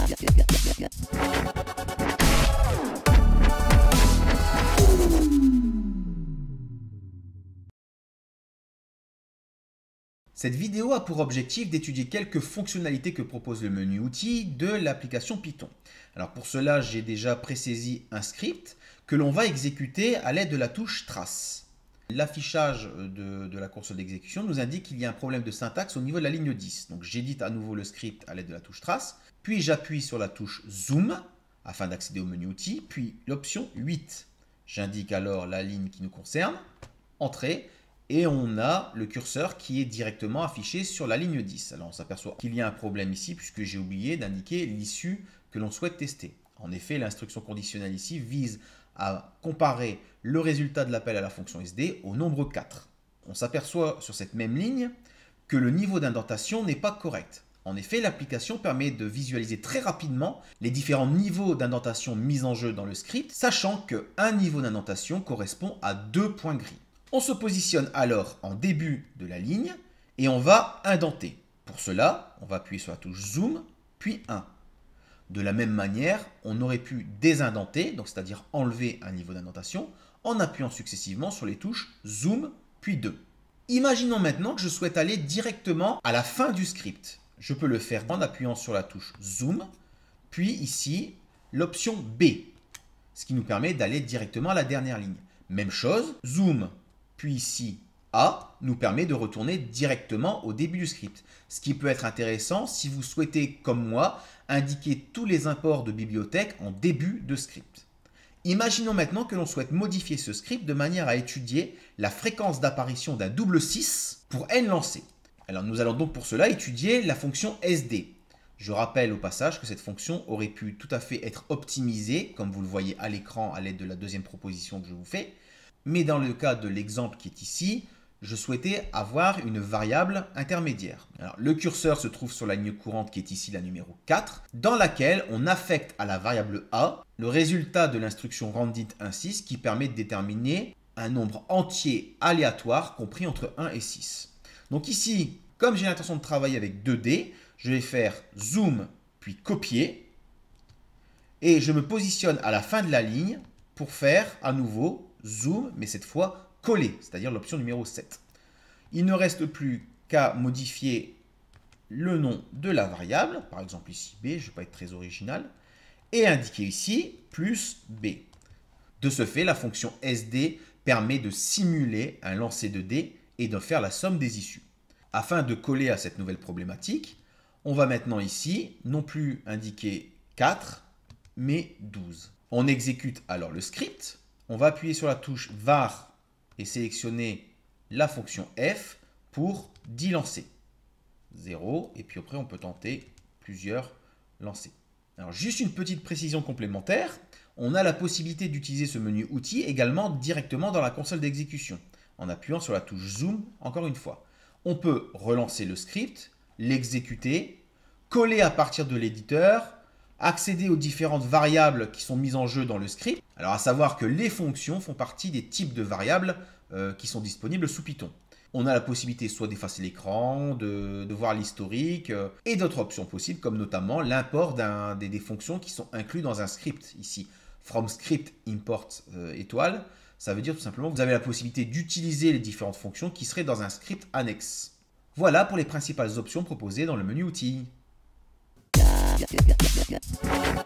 Cette vidéo a pour objectif d'étudier quelques fonctionnalités que propose le menu outils de l'application Python. Alors pour cela, j'ai déjà présaisi un script que l'on va exécuter à l'aide de la touche trace. L'affichage de la console d'exécution nous indique qu'il y a un problème de syntaxe au niveau de la ligne 10. Donc j'édite à nouveau le script à l'aide de la touche trace, puis j'appuie sur la touche zoom afin d'accéder au menu outils, puis l'option 8. J'indique alors la ligne qui nous concerne, entrée, et on a le curseur qui est directement affiché sur la ligne 10. Alors on s'aperçoit qu'il y a un problème ici puisque j'ai oublié d'indiquer l'issue que l'on souhaite tester. En effet, l'instruction conditionnelle ici vise à comparer le résultat de l'appel à la fonction SD au nombre 4. On s'aperçoit sur cette même ligne que le niveau d'indentation n'est pas correct. En effet, l'application permet de visualiser très rapidement les différents niveaux d'indentation mis en jeu dans le script, sachant qu'un niveau d'indentation correspond à 2 points gris. On se positionne alors en début de la ligne et on va indenter. Pour cela, on va appuyer sur la touche Zoom, puis 1. De la même manière, on aurait pu désindenter, donc c'est-à-dire enlever un niveau d'indentation, en appuyant successivement sur les touches Zoom, puis 2. Imaginons maintenant que je souhaite aller directement à la fin du script. Je peux le faire en appuyant sur la touche Zoom, puis ici, l'option B, ce qui nous permet d'aller directement à la dernière ligne. Même chose, Zoom, puis ici A nous permet de retourner directement au début du script. Ce qui peut être intéressant si vous souhaitez, comme moi, indiquer tous les imports de bibliothèque en début de script. Imaginons maintenant que l'on souhaite modifier ce script de manière à étudier la fréquence d'apparition d'un double 6 pour n lancé. Alors nous allons donc pour cela étudier la fonction SD. Je rappelle au passage que cette fonction aurait pu tout à fait être optimisée, comme vous le voyez à l'écran à l'aide de la deuxième proposition que je vous fais. Mais dans le cas de l'exemple qui est ici, je souhaitais avoir une variable intermédiaire. Alors, le curseur se trouve sur la ligne courante qui est ici la numéro 4, dans laquelle on affecte à la variable A le résultat de l'instruction rendInt1,6 qui permet de déterminer un nombre entier aléatoire compris entre 1 et 6. Donc ici, comme j'ai l'intention de travailler avec 2D, je vais faire zoom puis copier et je me positionne à la fin de la ligne pour faire à nouveau zoom, mais cette fois coller, c'est-à-dire l'option numéro 7. Il ne reste plus qu'à modifier le nom de la variable, par exemple ici B, je ne vais pas être très original, et indiquer ici plus B. De ce fait, la fonction SD permet de simuler un lancer de dés et de faire la somme des issues. Afin de coller à cette nouvelle problématique, on va maintenant ici non plus indiquer 4, mais 12. On exécute alors le script. On va appuyer sur la touche var et sélectionner la fonction f pour 10 lancers. 0, et puis après on peut tenter plusieurs lancers. Alors juste une petite précision complémentaire, on a la possibilité d'utiliser ce menu outils également directement dans la console d'exécution, en appuyant sur la touche zoom encore une fois. On peut relancer le script, l'exécuter, coller à partir de l'éditeur, accéder aux différentes variables qui sont mises en jeu dans le script. Alors à savoir que les fonctions font partie des types de variables qui sont disponibles sous Python. On a la possibilité soit d'effacer l'écran, de voir l'historique et d'autres options possibles comme notamment l'import des fonctions qui sont incluses dans un script. Ici, from script import étoile, ça veut dire tout simplement que vous avez la possibilité d'utiliser les différentes fonctions qui seraient dans un script annexe. Voilà pour les principales options proposées dans le menu outils. Yeah.